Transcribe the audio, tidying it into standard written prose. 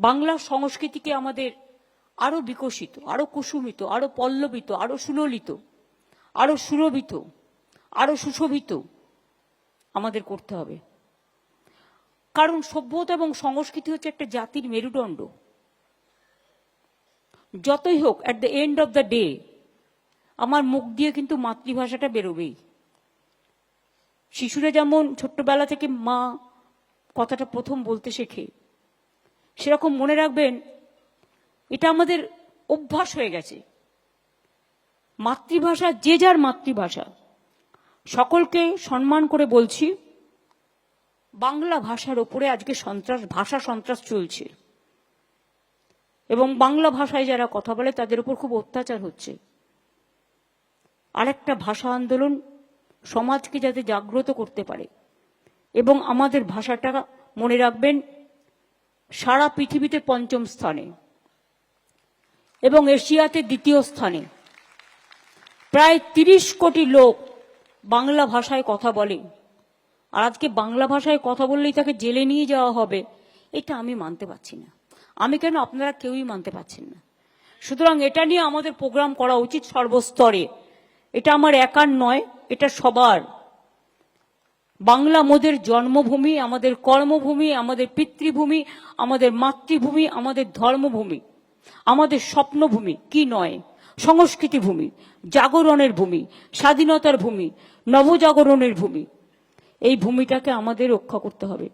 বাংলা সংস্কৃতিকে আমাদের আরো বিকশিত, আরো কুসুমিত, আরো পল্লবিত, আরো সুললিত, আরো সুরভিত, আরো সুশোভিত আমাদের করতে হবে। কারণ সভ্যতা এবং সংস্কৃতি হচ্ছে একটা জাতির মেরুদণ্ড। যতই হোক, at the end of the day আমার মুখ দিয়ে কিন্তু মাতৃভাষাটা বেরোবেই। শিশুরা যেমন ছোট্টবেলা থেকে মা কথাটা প্রথম বলতে শেখে, সেরকম মনে রাখবেন এটা আমাদের অভ্যাস হয়ে গেছে। মাতৃভাষা যে যার মাতৃভাষা, সকলকে সম্মান করে বলছি, বাংলা ভাষার ওপরে আজকে ভাষা সন্ত্রাস চলছে এবং বাংলা ভাষায় যারা কথা বলে তাদের উপর খুব অত্যাচার হচ্ছে। আরেকটা ভাষা আন্দোলন সমাজকে যাতে জাগ্রত করতে পারে এবং আমাদের ভাষাটা মনে রাখবেন সারা পৃথিবীতে ৫ম স্থানে এবং এশিয়াতে ২য় স্থানে। প্রায় ৩০ কোটি লোক বাংলা ভাষায় কথা বলে, আর আজকে বাংলা ভাষায় কথা বললেই তাকে জেলে নিয়ে যাওয়া হবে, এটা আমি মানতে পারছি না। আমি কেন, আপনারা কেউই মানতে পারছেন না। সুতরাং এটা নিয়ে আমাদের প্রোগ্রাম করা উচিত সর্বস্তরে। এটা আমার একার নয়, এটা সবার। বাংলা আমাদের জন্মভূমি, আমাদের কর্মভূমি, আমাদের পিতৃভূমি, আমাদের মাতৃভূমি, আমাদের ধর্মভূমি, আমাদের স্বপ্নভূমি, কি নয়, সংস্কৃতি ভূমি, জাগরণের ভূমি, স্বাধীনতার ভূমি, নবজাগরণের ভূমি। এই ভূমিটাকে আমাদের রক্ষা করতে হবে।